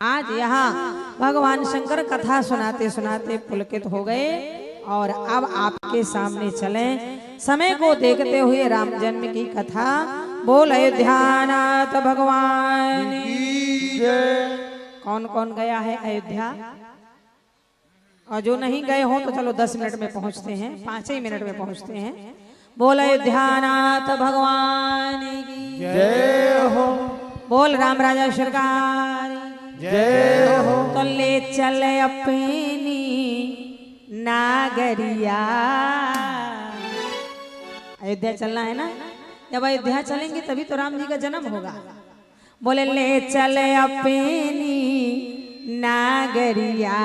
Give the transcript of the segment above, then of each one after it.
आज यहाँ भगवान शंकर कथा सुनाते सुनाते पुलकित हो गए और अब आपके सामने चले समय को देखते हुए राम जन्म की कथा। बोल अयोध्यानाथ भगवान की जय। कौन कौन गया है अयोध्या? और जो नहीं गए हो तो चलो 10 मिनट में पहुंचते हैं, 5 ही मिनट में पहुंचते हैं। बोल अयोध्यानाथ भगवान की जय हो। बोल राम राजा सरकार जय हो। तो ले चले अपनी नागरिया। अयोध्या चलना है ना? जब अयोध्या चलेंगे तभी तो राम जी का जन्म होगा। बोले ले चले अपनी नागरिया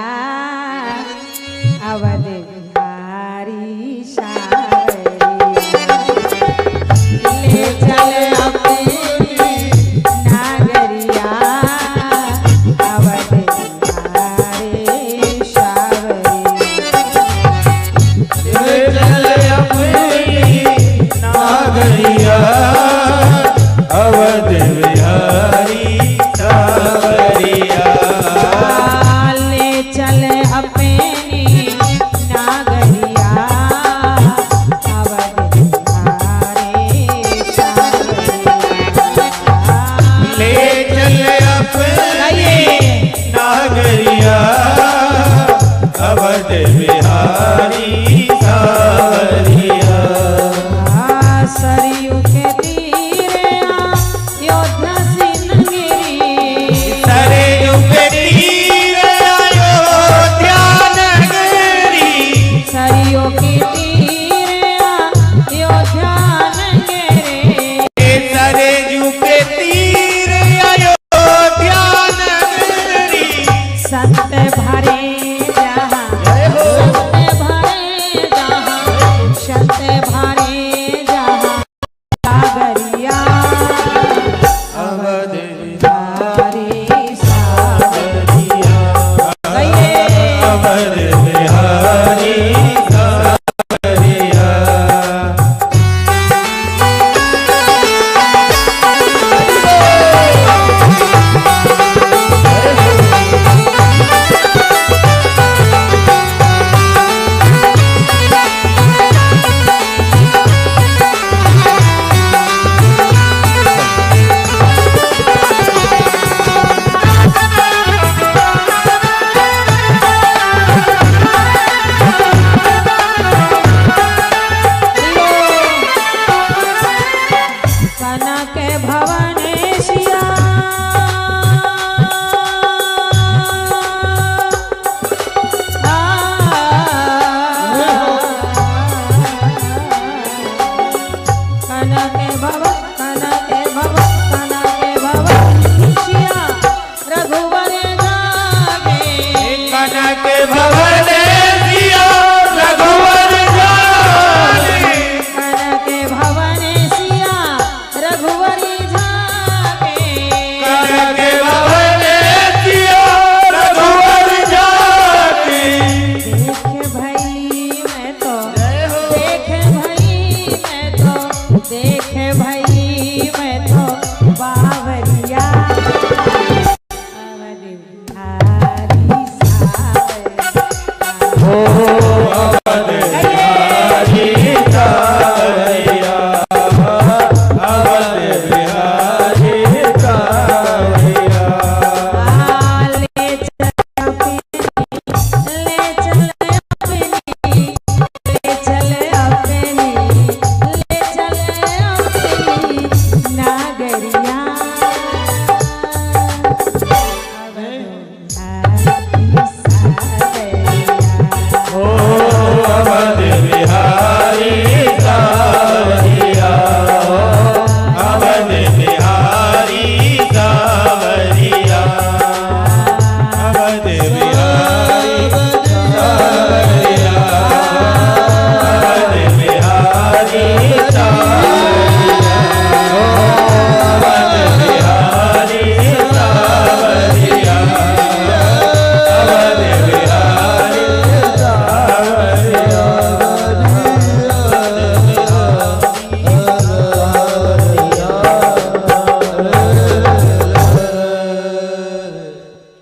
अवध बिहारी सावरिया। ले चले अपनी नागरिया अवध बिहारी सावरिया। ले चले अपनी नागरिया अवध बिहारी सावरिया। ले चले अपनी नागरिया अवध बिहारी सावरिया। ले चले अपनी नागरिया अवध बिहारी सावरिया। सरयू के तीरे अयोध्या सिंहगिरी। सरयू के तीरे अयोध्या नगरी। सरयू के तीरे अयोध्या नगरी। सरयू के तीरे अयोध्या नगरी। संत भरे जहाँ संत भरे जहाँ संत भरे जहाँ सागरिया अवध बिहारी सावरिया। अवध बिहारी सावरिया।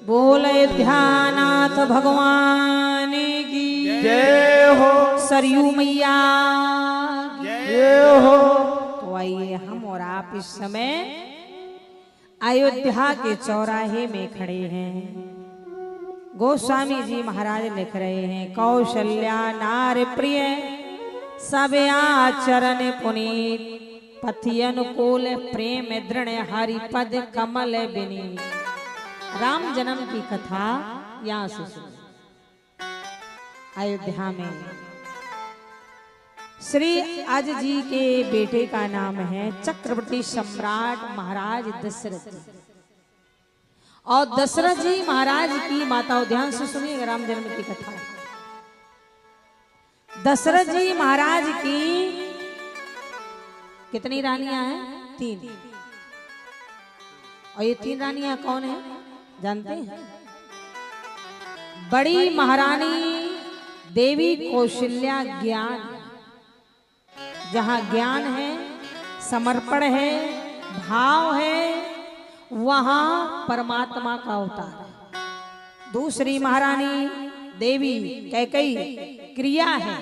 बोल अयोध्यानाथ भगवान की जय हो, सरयू मैया की जय हो। तो आइए हम और आप इस समय अयोध्या के चौराहे में खड़े हैं। गोस्वामी जी महाराज लिख रहे हैं, कौशल्या नार प्रिय सब आचरण पुनीत पति अनुकूल प्रेम दृढ़ हरिपद कमल विनीत। राम जन्म की कथा यहाँ से सुनो। अयोध्या में श्री अज जी के बेटे का नाम है चक्रवर्ती सम्राट महाराज दशरथ जी। और दशरथ जी महाराज की माता, ध्यान से सुनिएगा राम जन्म की कथा। दशरथ जी महाराज की कितनी रानियां हैं? 3। और ये 3 रानियां कौन है जानते हैं? बड़ी महारानी देवी कौशल्या ज्ञान, जहां ज्ञान है, समर्पण है, भाव है, वहां परमात्मा का अवतार है। दूसरी महारानी देवी कैकेयी क्रिया है,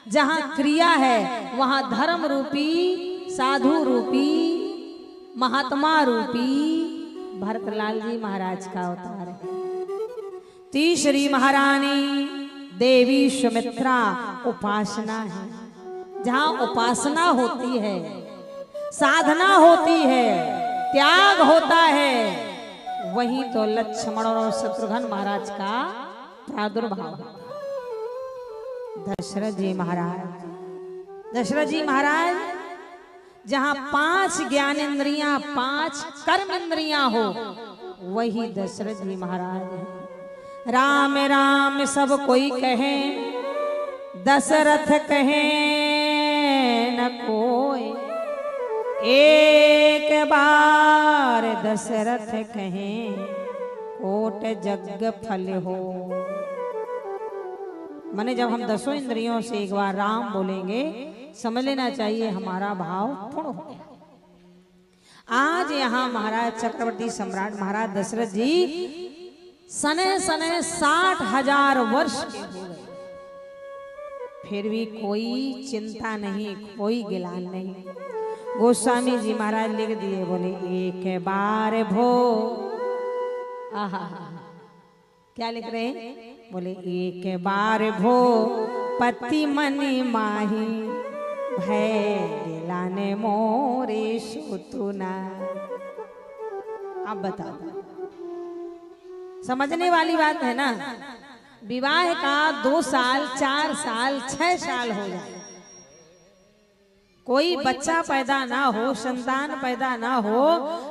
जहां क्रिया है वहां धर्म रूपी, साधु रूपी, महात्मा रूपी भरतलाल जी महाराज का अवतार है। तीसरी महारानी देवी सुमित्रा उपासना है, जहां उपासना होती है, साधना होती है, त्याग होता है, वहीं तो लक्ष्मण और शत्रुघ्न महाराज का प्रादुर्भाव होता है। दशरथ जी महाराज जहां 5 ज्ञानेंद्रियां, 5 कर्म इंद्रियां हो, वही दशरथ जी महाराज है। राम राम सब कोई कहे, दशरथ कहे न कोई, एक बार दशरथ कहे कोट जग फल हो। माने जब हम 10 इंद्रियों से एक बार राम बोलेंगे, समझ लेना चाहिए हमारा भाव पूर्ण हो गया। आज यहाँ महाराज चक्रवर्ती सम्राट महाराज दशरथ जी सने 60,000 वर्ष के हो गए, फिर भी कोई चिंता नहीं, कोई गिलान नहीं। गोस्वामी जी महाराज लिख दिए, बोले एक बार भो, आहा क्या लिख रहे हैं? बोले एक बार भो पति मन माही, भय दिलाने मोरे सुतुना। अब बताओ, समझने वाली बात है ना। विवाह का 2 साल, 4 साल, 6 साल हो जाए, कोई बच्चा पैदा ना हो, संतान पैदा ना हो,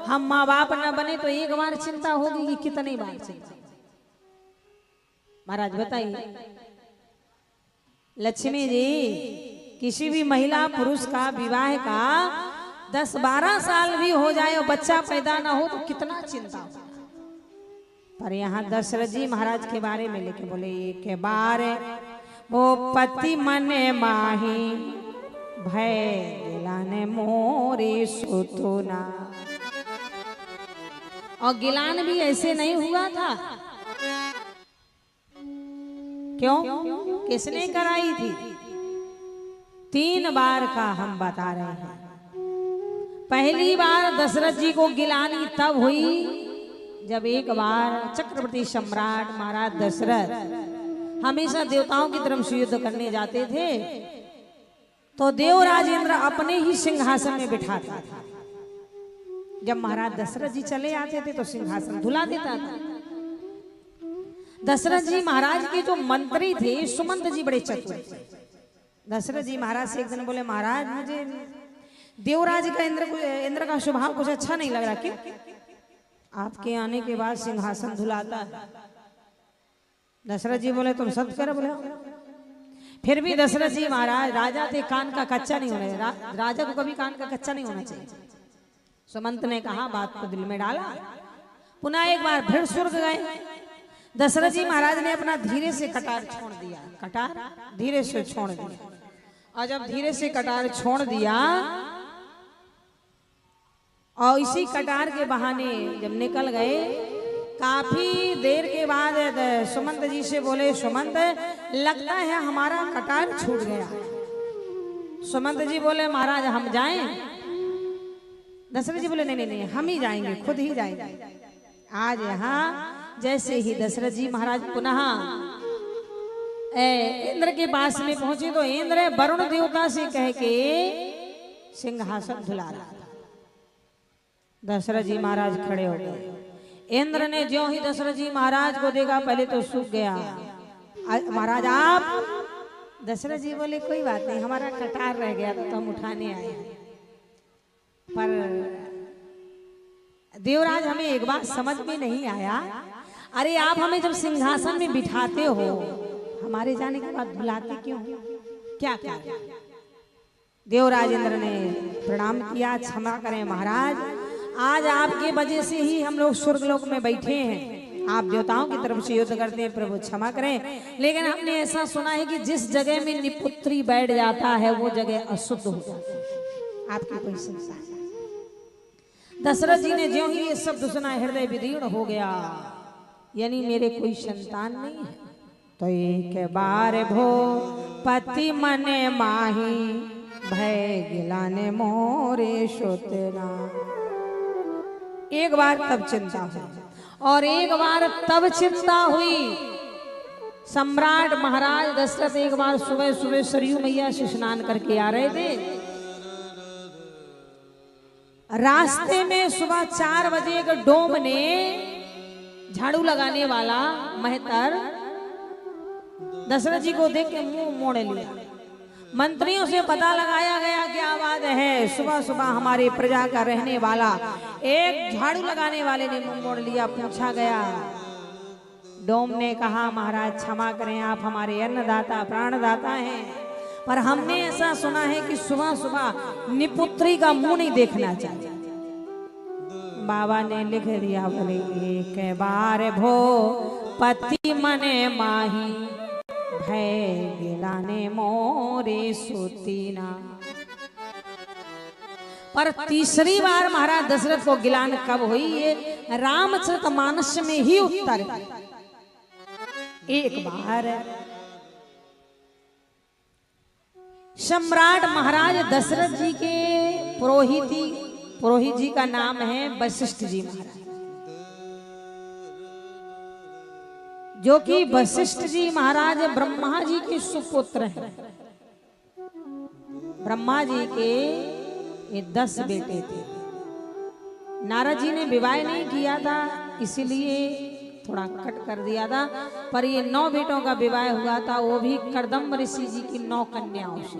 हम माँ बाप ना बने तो एक बार चिंता होगी कि कितनी बार चिंता। महाराज बताइए, लक्ष्मी जी किसी भी महिला पुरुष का विवाह का 10-12 साल भी हो जाए और बच्चा पैदा ना हो तो कितना चिंता हो। पर यहाँ दशरथ जी महाराज के बारे में लेके बोले एक बार वो पति मन माही, भय गिलाने मोरे सुतुना। और गिलान भी ऐसे नहीं हुआ था। क्यों? किसने कराई थी? 3 बार का हम बता रहे हैं। पहली बार दशरथ जी को गिलानी तब हुई जब एक बार चक्रवर्ती सम्राट महाराज दशरथ हमेशा देवताओं की तरफ से युद्ध करने जाते थे, तो देवराज इंद्र अपने ही सिंहासन में बिठाता था। जब महाराज दशरथ जी चले आते थे तो सिंहासन धुला देता था। दशरथ जी महाराज के जो मंत्री थे सुमंत जी बड़े चतुर थे। दशरथ जी महाराज से एक दिन बोले, महाराज मुझे देवराज का इंद्र का स्वभाव कुछ अच्छा नहीं लग रहा, क्यों? आपके आने के बाद सिंहासन धुलाता है। दशरथ जी बोले, तुम सत्य करो। बोले फिर भी दशरथ जी महाराज राजा थे, कान का कच्चा नहीं होना, राजा को कभी कान का कच्चा नहीं होना चाहिए। सुमंत ने कहा, बात को दिल में डाला। पुनः एक बार फिर स्वर्ग गए। दशरथ जी महाराज ने अपना धीरे से कटार छोड़ दिया, कटार धीरे से छोड़ दिया। और जब धीरे से कटार छोड़ दिया और इसी कटार के बहाने जब निकल गए काफी देर के बाद सुमंत जी से बोले, सुमंत लगता है हमारा कटार छूट गया। सुमंत जी बोले, महाराज हम जाएं? दशरथ जी बोले, नहीं नहीं नहीं, हम ही जाएंगे, खुद ही जाएंगे। आज यहाँ जैसे ही दशरथ जी महाराज पुनः इंद्र के पास में पहुंचे तो इंद्र वरुण देवता से कह के सिंहासन धुला रहा था। दशरथ जी महाराज खड़े हो गए। इंद्र ने ज्यों ही दशरथ जी महाराज को देखा, पहले तो सूख गया। महाराज आप? दशरथ जी बोले, कोई बात नहीं, हमारा कटार रह गया तो हम उठाने आए। पर देवराज हमें एक बात समझ में नहीं आया, अरे आप हमें जब सिंहासन में बिठाते हो, हमारे जाने के बाद बुलाते क्यों? क्या क्या? देवराज इंद्र ने प्रणाम किया, क्षमा करें महाराज, आज आपके वजह से ही हम लोग स्वर्गलोक में बैठे हैं। आप देवताओं की तरफ से युद्ध करते हैं, प्रभु क्षमा करें। लेकिन हमने ऐसा सुना है कि जिस जगह में निपुत्री बैठ जाता है वो जगह अशुद्ध हो जाती है। आपकी कोई संशय? दशरथ जी ने ज्यों ही ये शब्द सुना, हृदय विदीर्ण हो गया, यानी मेरे कोई संतान नहीं है। तो एक बार भो पति मने माही, भय गिलाने मोरे सोतेना। एक बार तब चिंता हुई, और एक बार तब चिंता हुई। सम्राट महाराज दशरथ एक बार सुबह सुबह सरयू मैया से स्नान करके आ रहे थे। रास्ते में सुबह 4 बजे एक डोम ने झाड़ू लगाने वाला महतर दशरथ जी को देख के मुंह मोड़ लिया। मंत्रियों से पता लगाया गया क्या बात है, सुबह सुबह हमारी प्रजा का रहने वाला एक झाड़ू लगाने वाले ने मुंह मोड़ लिया। पूछा गया, डोम ने कहा, महाराज क्षमा करें, आप हमारे अन्नदाता प्राणदाता हैं, पर हमने ऐसा सुना है कि सुबह सुबह निपुत्री का मुंह नहीं देखना चाहिए। बाबा ने लिख दिया, बोले एक बार भो पति मने माही, भय गिलाने मोरे सोतीना। पर तीसरी बार महाराज दशरथ को गिलान कब हुई, ये रामचरितमानस में ही उत्तर। एक बार सम्राट महाराज दशरथ जी के पुरोहित जी का नाम है वशिष्ठ जी महाराज, जो कि वशिष्ठ जी महाराज ब्रह्मा जी के सुपुत्र हैं। ब्रह्मा जी के ये 10 बेटे थे। नारद जी ने विवाह नहीं किया था, इसीलिए थोड़ा कट कर दिया था, पर ये 9 बेटों का विवाह हुआ था, वो भी कर्दम ऋषि जी की 9 कन्याओं से।